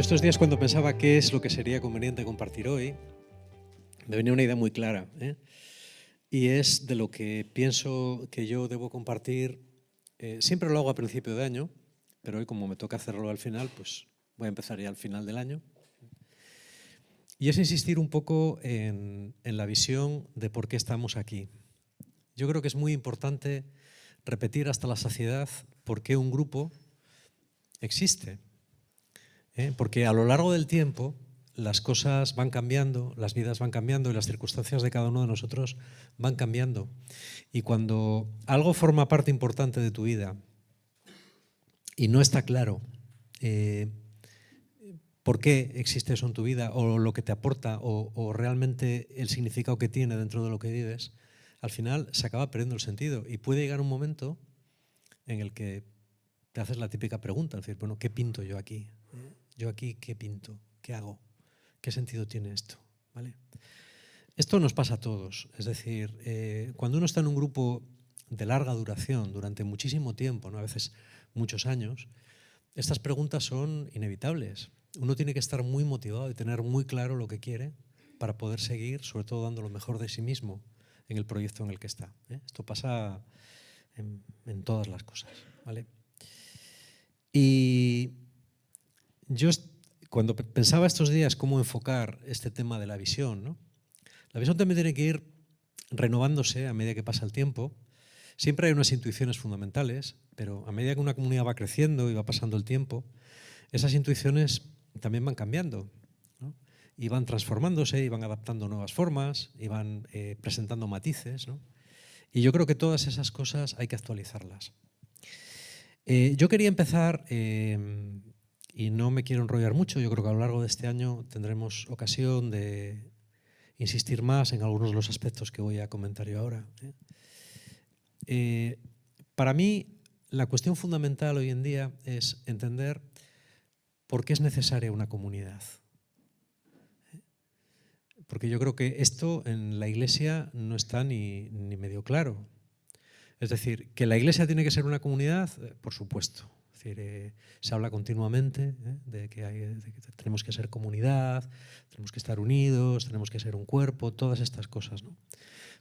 Yo estos días, cuando pensaba qué es lo que sería conveniente compartir hoy, me venía una idea muy clara, ¿eh? Y es de lo que pienso que yo debo compartir. Siempre lo hago a principio de año, pero hoy, como me toca hacerlo al final, pues voy a empezar ya al final del año. Y es insistir un poco en la visión de por qué estamos aquí. Yo creo que es muy importante repetir hasta la saciedad por qué un grupo existe. Porque a lo largo del tiempo las cosas van cambiando, las vidas van cambiando y las circunstancias de cada uno de nosotros van cambiando. Y cuando algo forma parte importante de tu vida y no está claro por qué existe eso en tu vida o lo que te aporta o realmente el significado que tiene dentro de lo que vives, al final se acaba perdiendo el sentido y puede llegar un momento en el que te haces la típica pregunta, es decir, bueno, ¿qué pinto yo aquí? ¿Yo aquí qué pinto? ¿Qué hago? ¿Qué sentido tiene esto? ¿Vale? Esto nos pasa a todos. Es decir, cuando uno está en un grupo de larga duración, durante muchísimo tiempo, ¿no? A veces muchos años, estas preguntas son inevitables. Uno tiene que estar muy motivado y tener muy claro lo que quiere para poder seguir, sobre todo dando lo mejor de sí mismo en el proyecto en el que está. Esto pasa en todas las cosas. ¿Vale? Y yo, cuando pensaba estos días cómo enfocar este tema de la visión, ¿no? La visión también tiene que ir renovándose a medida que pasa el tiempo. Siempre hay unas intuiciones fundamentales, pero a medida que una comunidad va creciendo y va pasando el tiempo, esas intuiciones también van cambiando, ¿no? Y van transformándose y van adaptando nuevas formas y van presentando matices, ¿no? Y yo creo que todas esas cosas hay que actualizarlas. Yo quería empezar, y no me quiero enrollar mucho, yo creo que a lo largo de este año tendremos ocasión de insistir más en algunos de los aspectos que voy a comentar yo ahora. Para mí, la cuestión fundamental hoy en día es entender por qué es necesaria una comunidad. Porque yo creo que esto en la Iglesia no está ni medio claro. Es decir, que la Iglesia tiene que ser una comunidad, por supuesto. Es decir, se habla continuamente de que tenemos que ser comunidad, tenemos que estar unidos, tenemos que ser un cuerpo, todas estas cosas, ¿no?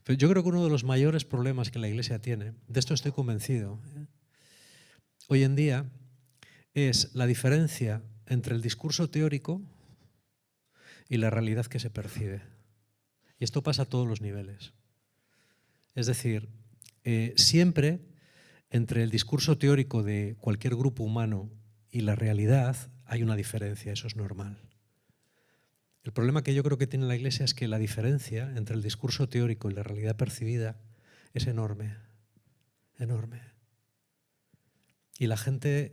Pero yo creo que uno de los mayores problemas que la Iglesia tiene, de esto estoy convencido, hoy en día, es la diferencia entre el discurso teórico y la realidad que se percibe. Y esto pasa a todos los niveles. Es decir, siempre entre el discurso teórico de cualquier grupo humano y la realidad hay una diferencia, eso es normal. El problema que yo creo que tiene la Iglesia es que la diferencia entre el discurso teórico y la realidad percibida es enorme, enorme. Y la gente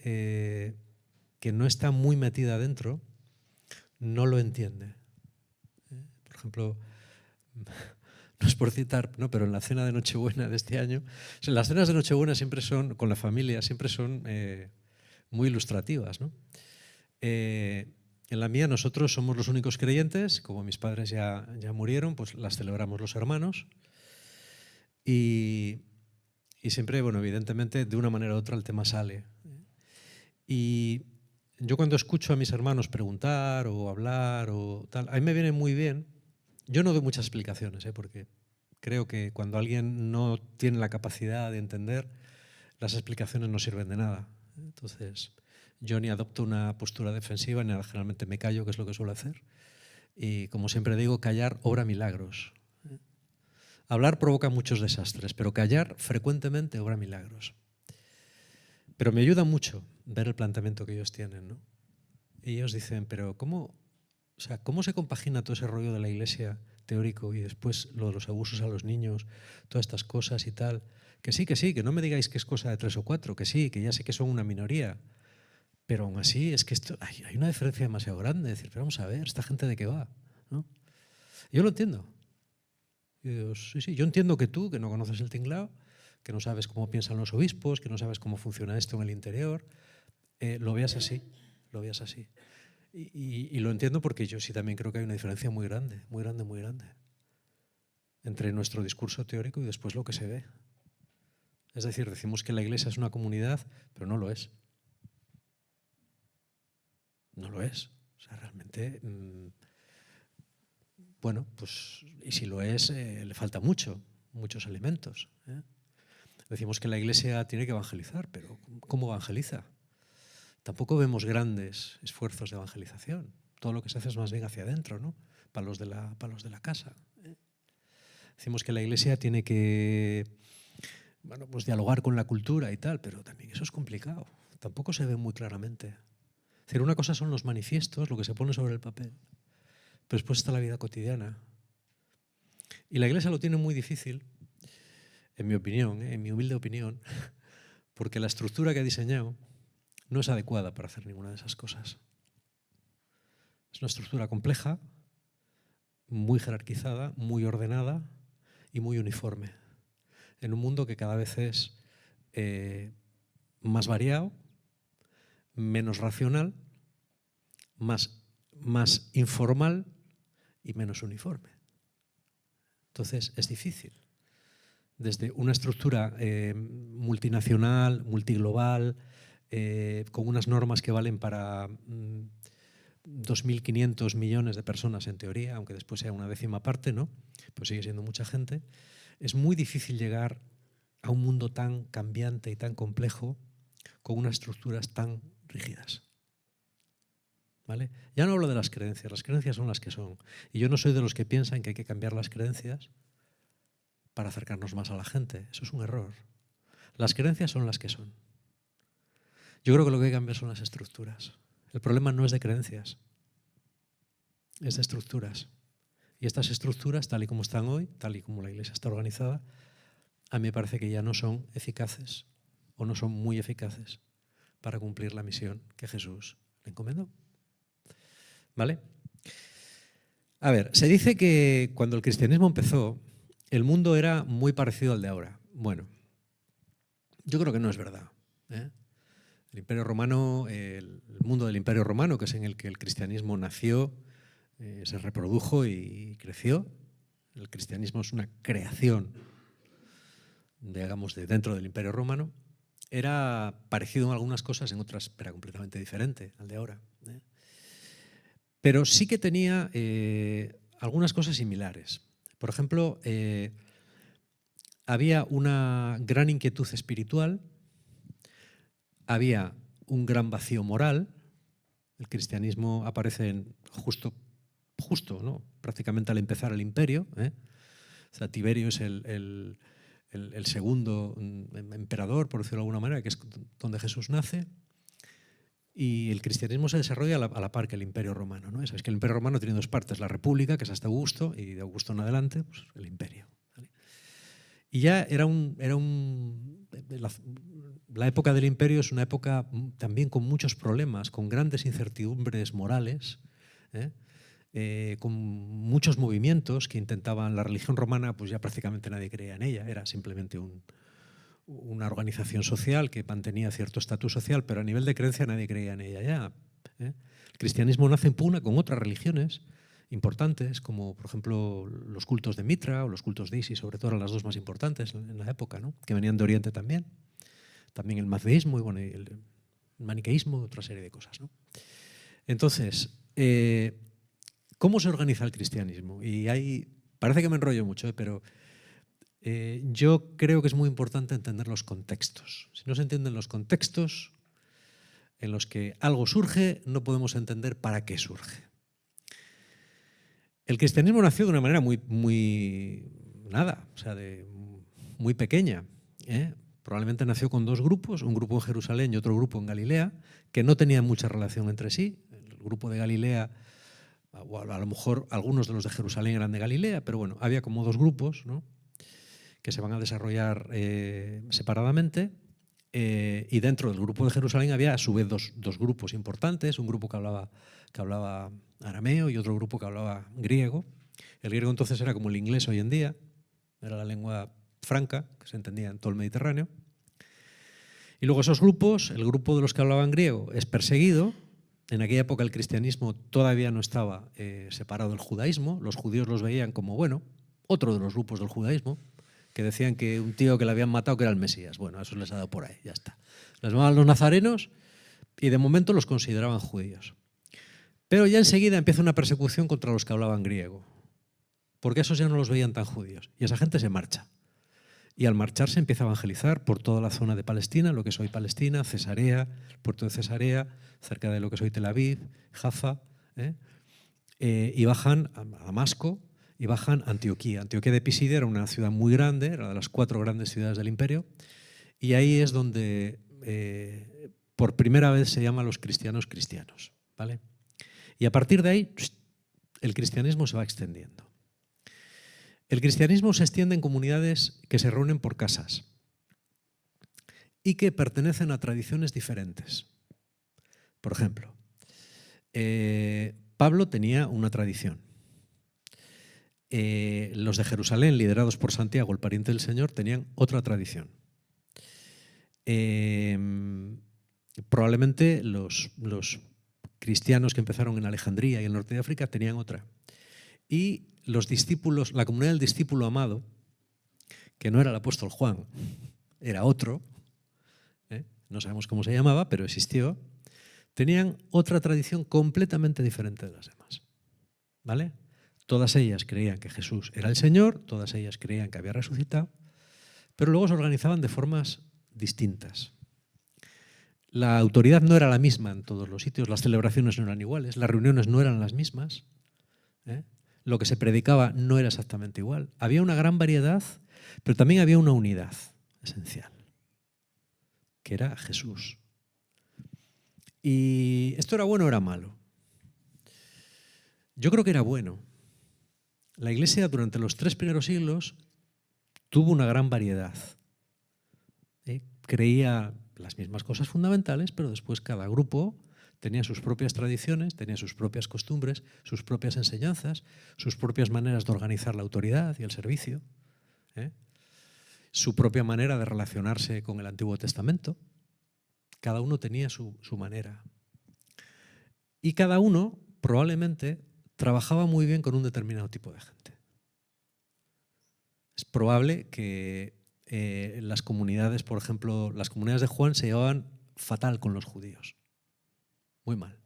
que no está muy metida dentro no lo entiende. Por ejemplo, no es por citar, ¿no? Pero en la cena de Nochebuena de este año, o sea, las cenas de Nochebuena siempre son, con la familia, siempre son muy ilustrativas, ¿no? En la mía nosotros somos los únicos creyentes, como mis padres ya murieron, pues las celebramos los hermanos. Y siempre, bueno, evidentemente, de una manera u otra el tema sale. Y yo cuando escucho a mis hermanos preguntar o hablar o tal, a mí me viene muy bien. Yo no doy muchas explicaciones, porque creo que cuando alguien no tiene la capacidad de entender, las explicaciones no sirven de nada. Entonces, yo ni adopto una postura defensiva, ni generalmente me callo, que es lo que suelo hacer. Y como siempre digo, callar obra milagros. Hablar provoca muchos desastres, pero callar frecuentemente obra milagros. Pero me ayuda mucho ver el planteamiento que ellos tienen, ¿no? Ellos dicen, pero ¿cómo se compagina todo ese rollo de la Iglesia teórico y después lo de los abusos a los niños, todas estas cosas y tal? Que sí, que no me digáis que es cosa de 3 o 4, que sí, que ya sé que son una minoría, pero aún así es que esto, hay una diferencia demasiado grande. Es decir, pero vamos a ver, ¿esta gente de qué va? ¿No? Yo lo entiendo. Y digo, sí, yo entiendo que tú, que no conoces el tinglao, que no sabes cómo piensan los obispos, que no sabes cómo funciona esto en el interior, lo veas así, lo veas así. Y lo entiendo porque yo sí también creo que hay una diferencia muy grande, muy grande, muy grande, entre nuestro discurso teórico y después lo que se ve. Es decir, decimos que la Iglesia es una comunidad, pero no lo es. No lo es. O sea, realmente, bueno, pues, y si lo es, le falta muchos elementos. Decimos que la Iglesia tiene que evangelizar, pero ¿cómo evangeliza? Tampoco vemos grandes esfuerzos de evangelización. Todo lo que se hace es más bien hacia adentro, ¿no? Para los de la casa. Decimos que la Iglesia tiene que, bueno, pues dialogar con la cultura y tal, pero también eso es complicado. Tampoco se ve muy claramente. Es decir, una cosa son los manifiestos, lo que se pone sobre el papel, pero después está la vida cotidiana. Y la Iglesia lo tiene muy difícil, en mi opinión, en mi humilde opinión, porque la estructura que ha diseñado no es adecuada para hacer ninguna de esas cosas. Es una estructura compleja, muy jerarquizada, muy ordenada y muy uniforme, en un mundo que cada vez es más variado, menos racional, más informal y menos uniforme. Entonces es difícil. Desde una estructura multinacional, multiglobal, con unas normas que valen para 2.500 millones de personas en teoría, aunque después sea una décima parte, ¿no? Pues sigue siendo mucha gente. Es muy difícil llegar a un mundo tan cambiante y tan complejo con unas estructuras tan rígidas. ¿Vale? Ya no hablo de las creencias son las que son. Y yo no soy de los que piensan que hay que cambiar las creencias para acercarnos más a la gente. Eso es un error. Las creencias son las que son. Yo creo que lo que hay que cambiar son las estructuras. El problema no es de creencias, es de estructuras. Y estas estructuras, tal y como están hoy, tal y como la Iglesia está organizada, a mí me parece que ya no son eficaces o no son muy eficaces para cumplir la misión que Jesús le encomendó. ¿Vale? A ver, se dice que cuando el cristianismo empezó, el mundo era muy parecido al de ahora. Bueno, yo creo que no es verdad. El Imperio Romano, el mundo del Imperio Romano, que es en el que el cristianismo nació, se reprodujo y creció. El cristianismo es una creación, digamos, de dentro del Imperio Romano. Era parecido en algunas cosas, en otras era completamente diferente al de ahora. Pero sí que tenía algunas cosas similares. Por ejemplo, había una gran inquietud espiritual, había un gran vacío moral. El cristianismo aparece justo, ¿no? Prácticamente al empezar el imperio. O sea, Tiberio es el segundo emperador, por decirlo de alguna manera, que es donde Jesús nace. Y el cristianismo se desarrolla a la par que el Imperio Romano, ¿no? Sabéis que el Imperio Romano tiene dos partes, la República, que es hasta Augusto, y de Augusto en adelante, pues el Imperio. ¿Vale? Y ya la época del Imperio es una época también con muchos problemas, con grandes incertidumbres morales, con muchos movimientos que intentaban. La religión romana, pues ya prácticamente nadie creía en ella, era simplemente una organización social que mantenía cierto estatus social, pero a nivel de creencia nadie creía en ella ya. El cristianismo nace en pugna con otras religiones importantes, como por ejemplo los cultos de Mitra o los cultos de Isis, sobre todo eran las dos más importantes en la época, ¿no? Que venían de Oriente también. También el mazdeísmo y bueno, el maniqueísmo, otra serie de cosas, ¿no? Entonces, ¿cómo se organiza el cristianismo? Y ahí parece que me enrollo mucho, pero yo creo que es muy importante entender los contextos. Si no se entienden los contextos en los que algo surge, no podemos entender para qué surge. El cristianismo nació de una manera muy pequeña. Probablemente nació con dos grupos, un grupo en Jerusalén y otro grupo en Galilea, que no tenían mucha relación entre sí. El grupo de Galilea, o a lo mejor algunos de los de Jerusalén eran de Galilea, pero bueno, había como dos grupos, ¿no? Que se van a desarrollar separadamente, y dentro del grupo de Jerusalén había a su vez dos grupos importantes, un grupo que hablaba arameo y otro grupo que hablaba griego. El griego entonces era como el inglés hoy en día, era la lengua franca que se entendía en todo el Mediterráneo. Y luego esos grupos, el grupo de los que hablaban griego es perseguido. En aquella época el cristianismo todavía no estaba separado del judaísmo, los judíos los veían como, bueno, otro de los grupos del judaísmo, que decían que un tío que le habían matado que era el Mesías. Bueno, eso les ha dado por ahí, ya está. Les llamaban los nazarenos y de momento los consideraban judíos. Pero ya enseguida empieza una persecución contra los que hablaban griego, porque esos ya no los veían tan judíos. Y esa gente se marcha. Y al marcharse empieza a evangelizar por toda la zona de Palestina, lo que es hoy Palestina, Cesarea, el puerto de Cesarea, cerca de lo que es hoy Tel Aviv, Jaffa, y bajan a Damasco y bajan a Antioquía. Antioquía de Pisidia era una ciudad muy grande, era de las 4 grandes ciudades del imperio, y ahí es donde por primera vez se llaman los cristianos cristianos, ¿vale? Y a partir de ahí el cristianismo se va extendiendo. El cristianismo se extiende en comunidades que se reúnen por casas y que pertenecen a tradiciones diferentes. Por ejemplo, Pablo tenía una tradición. Los de Jerusalén, liderados por Santiago, el pariente del Señor, tenían otra tradición. Probablemente los cristianos que empezaron en Alejandría y el norte de África tenían otra. Y los discípulos, la comunidad del discípulo amado, que no era el apóstol Juan, era otro, no sabemos cómo se llamaba, pero existió, tenían otra tradición completamente diferente de las demás, ¿vale? Todas ellas creían que Jesús era el Señor, todas ellas creían que había resucitado, pero luego se organizaban de formas distintas. La autoridad no era la misma en todos los sitios, las celebraciones no eran iguales, las reuniones no eran las mismas, lo que se predicaba no era exactamente igual. Había una gran variedad, pero también había una unidad esencial, que era Jesús. ¿Y esto era bueno o era malo? Yo creo que era bueno. La Iglesia durante los 3 primeros siglos tuvo una gran variedad. Creía las mismas cosas fundamentales, pero después cada grupo tenía sus propias tradiciones, tenía sus propias costumbres, sus propias enseñanzas, sus propias maneras de organizar la autoridad y el servicio, su propia manera de relacionarse con el Antiguo Testamento. Cada uno tenía su manera. Y cada uno probablemente trabajaba muy bien con un determinado tipo de gente. Es probable que las comunidades, por ejemplo, las comunidades de Juan se llevaban fatal con los judíos. Muy mal.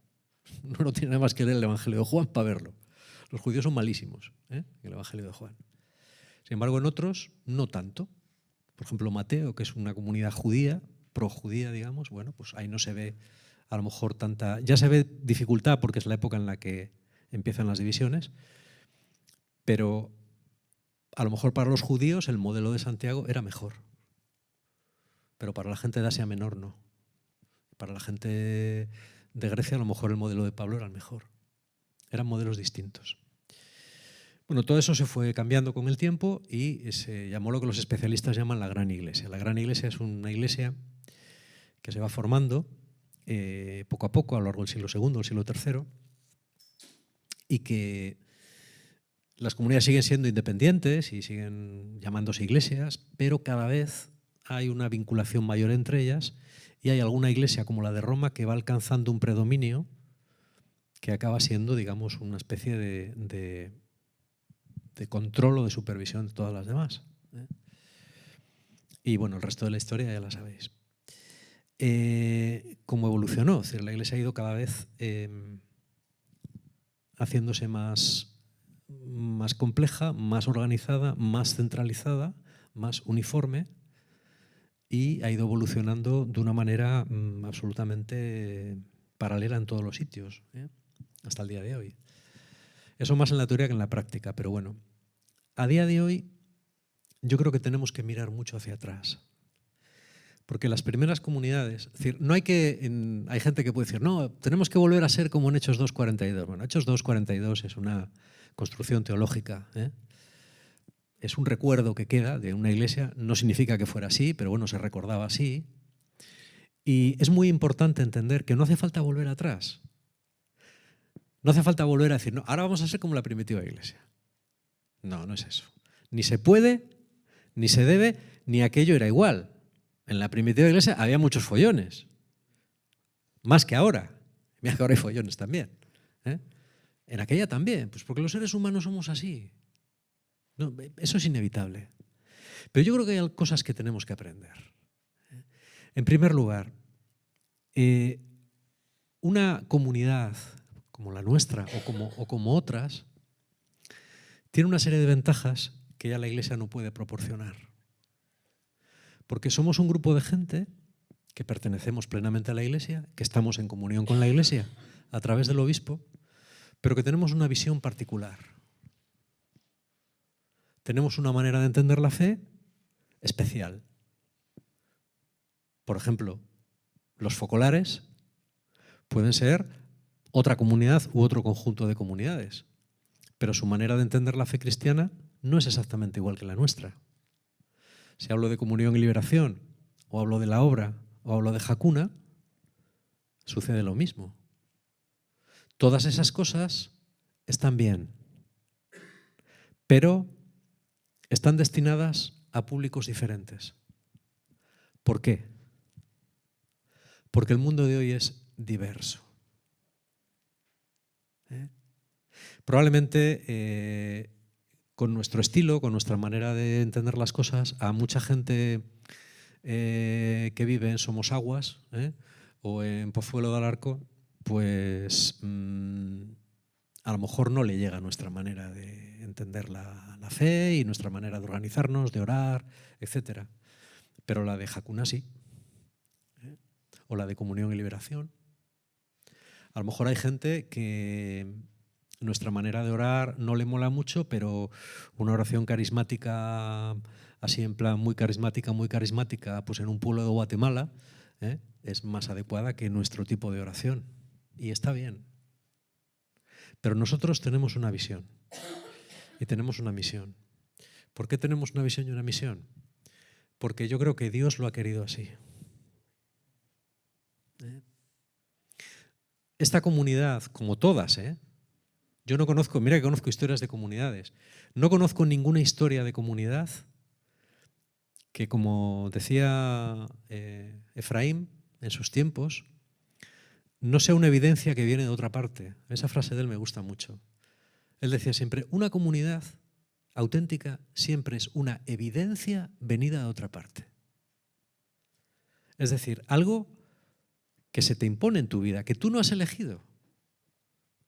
No tiene nada más que leer el Evangelio de Juan para verlo. Los judíos son malísimos, en el Evangelio de Juan. Sin embargo, en otros no tanto. Por ejemplo, Mateo, que es una comunidad judía, pro-judía, digamos, bueno, pues ahí no se ve a lo mejor tanta... Ya se ve dificultad porque es la época en la que empiezan las divisiones, pero a lo mejor para los judíos el modelo de Santiago era mejor, pero para la gente de Asia Menor no. Para la gente de Grecia a lo mejor el modelo de Pablo era el mejor. Eran modelos distintos. Bueno, todo eso se fue cambiando con el tiempo y se llamó lo que los especialistas llaman la Gran Iglesia. La Gran Iglesia es una iglesia que se va formando poco a poco a lo largo del siglo II, del siglo III, y que las comunidades siguen siendo independientes y siguen llamándose iglesias, pero cada vez hay una vinculación mayor entre ellas y hay alguna iglesia como la de Roma que va alcanzando un predominio que acaba siendo, digamos, una especie de control o de supervisión de todas las demás. Y bueno, el resto de la historia ya la sabéis. ¿Cómo evolucionó? Es decir, la iglesia ha ido cada vez haciéndose más compleja, más organizada, más centralizada, más uniforme y ha ido evolucionando de una manera absolutamente paralela en todos los sitios, hasta el día de hoy. Eso más en la teoría que en la práctica, pero bueno, a día de hoy yo creo que tenemos que mirar mucho hacia atrás. Porque las primeras comunidades, es decir, no hay que, hay gente que puede decir, no, tenemos que volver a ser como en Hechos 2.42. Bueno, Hechos 2.42 es una construcción teológica, es un recuerdo que queda de una iglesia, no significa que fuera así, pero bueno, se recordaba así. Y es muy importante entender que no hace falta volver atrás. No hace falta volver a decir, no, ahora vamos a ser como la primitiva iglesia. No, no es eso. Ni se puede, ni se debe, ni aquello era igual. En la primitiva iglesia había muchos follones, más que ahora. Mira que ahora hay follones también. En aquella también, pues porque los seres humanos somos así. No, eso es inevitable. Pero yo creo que hay cosas que tenemos que aprender. En primer lugar, una comunidad como la nuestra o como otras, tiene una serie de ventajas que ya la Iglesia no puede proporcionar. Porque somos un grupo de gente que pertenecemos plenamente a la Iglesia, que estamos en comunión con la Iglesia a través del obispo, pero que tenemos una visión particular. Tenemos una manera de entender la fe especial. Por ejemplo, los focolares pueden ser otra comunidad u otro conjunto de comunidades, pero su manera de entender la fe cristiana no es exactamente igual que la nuestra. Si hablo de comunión y liberación, o hablo de la obra, o hablo de Hakuna, sucede lo mismo. Todas esas cosas están bien, pero están destinadas a públicos diferentes. ¿Por qué? Porque el mundo de hoy es diverso. Probablemente con nuestro estilo, con nuestra manera de entender las cosas, a mucha gente que vive en Somosaguas o en Pozuelo de Alarco, pues a lo mejor no le llega nuestra manera de entender la fe y nuestra manera de organizarnos, de orar, etc. Pero la de Hakuna sí, o la de comunión y liberación. A lo mejor hay gente que nuestra manera de orar no le mola mucho, pero una oración carismática, así en plan muy carismática, pues en un pueblo de Guatemala, es más adecuada que nuestro tipo de oración. Y está bien. Pero nosotros tenemos una visión y tenemos una misión. ¿Por qué tenemos una visión y una misión? Porque yo creo que Dios lo ha querido así. Esta comunidad, como todas, yo no conozco, mira que conozco historias de comunidades, no conozco ninguna historia de comunidad que, como decía Efraín en sus tiempos, no sea una evidencia que viene de otra parte. Esa frase de él me gusta mucho. Él decía siempre, una comunidad auténtica siempre es una evidencia venida de otra parte. Es decir, algo que se te impone en tu vida, que tú no has elegido,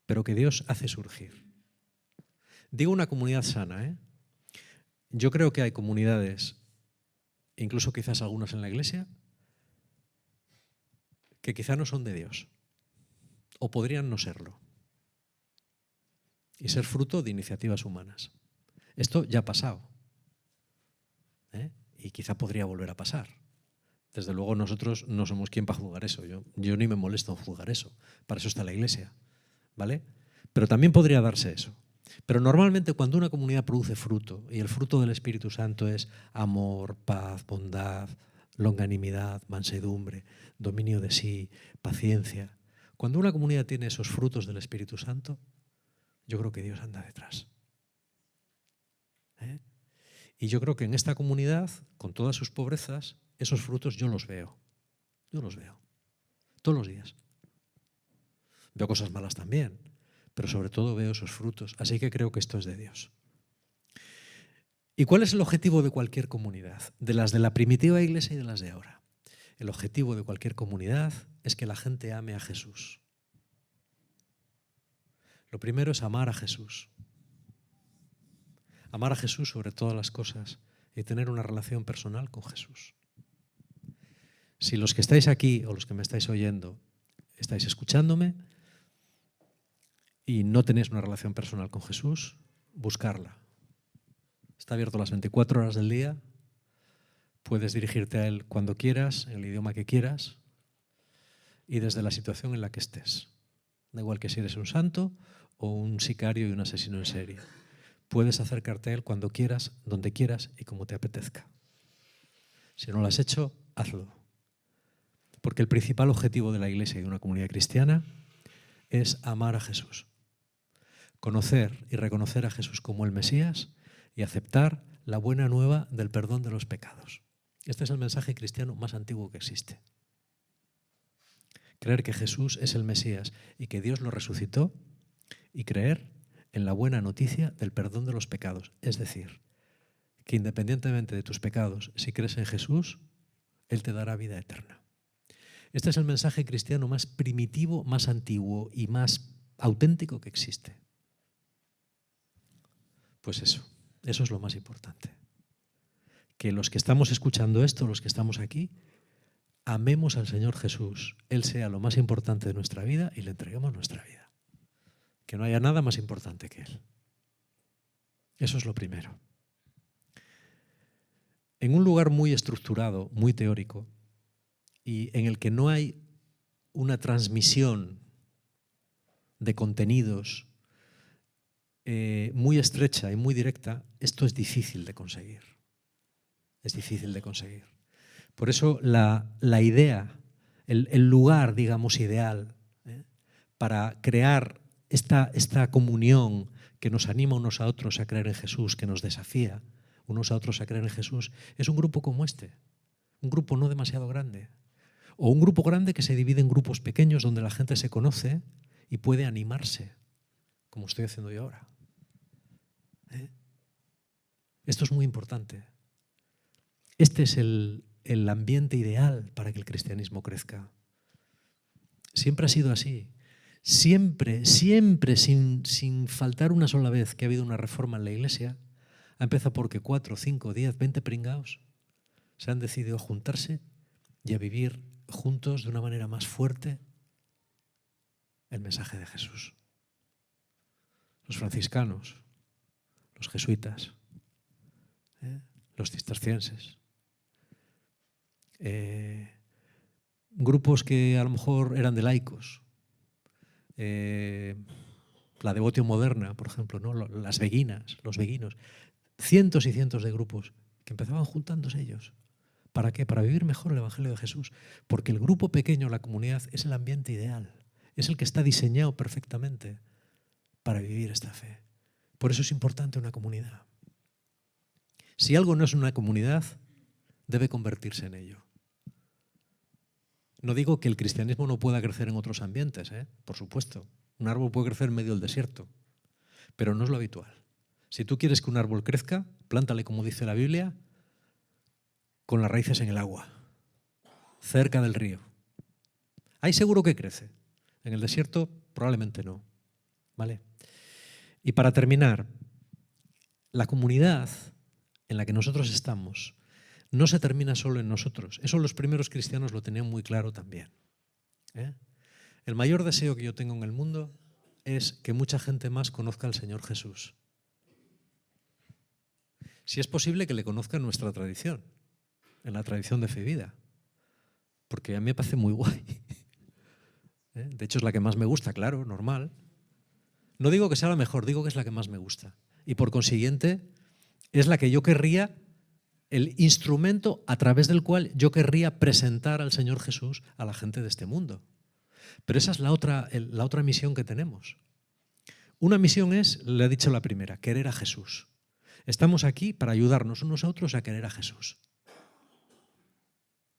pero que Dios hace surgir. Digo una comunidad sana, Yo creo que hay comunidades, incluso quizás algunas en la Iglesia, que quizá no son de Dios, o podrían no serlo, y ser fruto de iniciativas humanas. Esto ya ha pasado, y quizá podría volver a pasar. Desde luego nosotros no somos quien para juzgar eso. Yo ni me molesto en juzgar eso. Para eso está la Iglesia, ¿vale? Pero también podría darse eso. Pero normalmente cuando una comunidad produce fruto, y el fruto del Espíritu Santo es amor, paz, bondad, longanimidad, mansedumbre, dominio de sí, paciencia. Cuando una comunidad tiene esos frutos del Espíritu Santo, yo creo que Dios anda detrás. Y yo creo que en esta comunidad, con todas sus pobrezas, esos frutos yo los veo. Yo los veo. Todos los días. Veo cosas malas también, pero sobre todo veo esos frutos. Así que creo que esto es de Dios. ¿Y cuál es el objetivo de cualquier comunidad? De las de la primitiva iglesia y de las de ahora. El objetivo de cualquier comunidad es que la gente ame a Jesús. Lo primero es amar a Jesús. Amar a Jesús sobre todas las cosas y tener una relación personal con Jesús. Si los que estáis aquí o los que me estáis oyendo estáis escuchándome y no tenéis una relación personal con Jesús, buscarla. Está abierto las 24 horas del día, puedes dirigirte a Él cuando quieras, en el idioma que quieras y desde la situación en la que estés. Da igual que si eres un santo o un sicario y un asesino en serie. Puedes acercarte a Él cuando quieras, donde quieras y como te apetezca. Si no lo has hecho, hazlo. Porque el principal objetivo de la Iglesia y de una comunidad cristiana es amar a Jesús. Conocer y reconocer a Jesús como el Mesías y aceptar la buena nueva del perdón de los pecados. Este es el mensaje cristiano más antiguo que existe. Creer que Jesús es el Mesías y que Dios lo resucitó y creer en la buena noticia del perdón de los pecados. Es decir, que independientemente de tus pecados, si crees en Jesús, Él te dará vida eterna. Este es el mensaje cristiano más primitivo, más antiguo y más auténtico que existe. Pues eso es lo más importante. Que los que estamos escuchando esto, los que estamos aquí, amemos al Señor Jesús, Él sea lo más importante de nuestra vida y le entreguemos nuestra vida. Que no haya nada más importante que Él. Eso es lo primero. En un lugar muy estructurado, muy teórico, y en el que no hay una transmisión de contenidos muy estrecha y muy directa, esto es difícil de conseguir. Es difícil de conseguir. Por eso la idea, el lugar, digamos, ideal para crear esta comunión que nos anima unos a otros a creer en Jesús, que nos desafía unos a otros a creer en Jesús, es un grupo como este. Un grupo no demasiado grande. O un grupo grande que se divide en grupos pequeños donde la gente se conoce y puede animarse, como estoy haciendo yo ahora. Esto es muy importante. Este es el ambiente ideal para que el cristianismo crezca. Siempre ha sido así. Siempre, siempre, sin faltar una sola vez que ha habido una reforma en la Iglesia, ha empezado porque 4, 5, 10, 20 pringaos se han decidido juntarse y a vivir juntos de una manera más fuerte el mensaje de Jesús. Los franciscanos, los jesuitas, los cistercienses, grupos que a lo mejor eran de laicos, la Devotio Moderna, por ejemplo, ¿no? Las beguinas, los beguinos, cientos y cientos de grupos que empezaban juntándose ellos. ¿Para qué? Para vivir mejor el Evangelio de Jesús. Porque el grupo pequeño, la comunidad, es el ambiente ideal. Es el que está diseñado perfectamente para vivir esta fe. Por eso es importante una comunidad. Si algo no es una comunidad, debe convertirse en ello. No digo que el cristianismo no pueda crecer en otros ambientes, por supuesto. Un árbol puede crecer en medio del desierto, pero no es lo habitual. Si tú quieres que un árbol crezca, plántale, como dice la Biblia, con las raíces en el agua, cerca del río. Ahí seguro que crece. En el desierto probablemente no. ¿Vale? Y para terminar, la comunidad en la que nosotros estamos no se termina solo en nosotros. Eso los primeros cristianos lo tenían muy claro también. El mayor deseo que yo tengo en el mundo es que mucha gente más conozca al Señor Jesús. Si es posible que le conozca en nuestra tradición, en la tradición de fe y vida, porque a mí me parece muy guay. De hecho es la que más me gusta, claro, normal. No digo que sea la mejor, digo que es la que más me gusta. Y por consiguiente es la que yo querría, el instrumento a través del cual yo querría presentar al Señor Jesús a la gente de este mundo. Pero esa es la otra misión que tenemos. Una misión es, le he dicho la primera, querer a Jesús. Estamos aquí para ayudarnos unos a otros a querer a Jesús.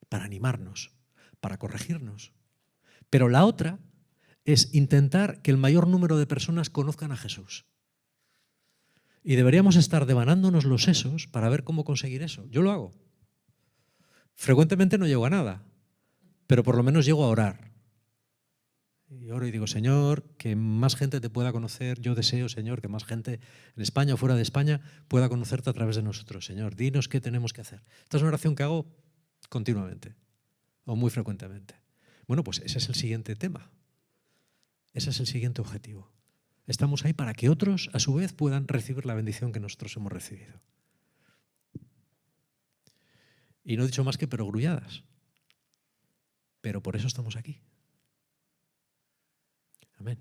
Para animarnos, para corregirnos. Pero la otra es intentar que el mayor número de personas conozcan a Jesús. Y deberíamos estar devanándonos los sesos para ver cómo conseguir eso. Yo lo hago. Frecuentemente no llego a nada, pero por lo menos llego a orar. Y oro y digo, Señor, que más gente te pueda conocer. Yo deseo, Señor, que más gente en España o fuera de España pueda conocerte a través de nosotros. Señor, dinos qué tenemos que hacer. Esta es una oración que hago continuamente o muy frecuentemente. Bueno, pues ese es el siguiente tema. Ese es el siguiente objetivo. Estamos ahí para que otros, a su vez, puedan recibir la bendición que nosotros hemos recibido. Y no he dicho más que perogrulladas. Pero por eso estamos aquí. Amén.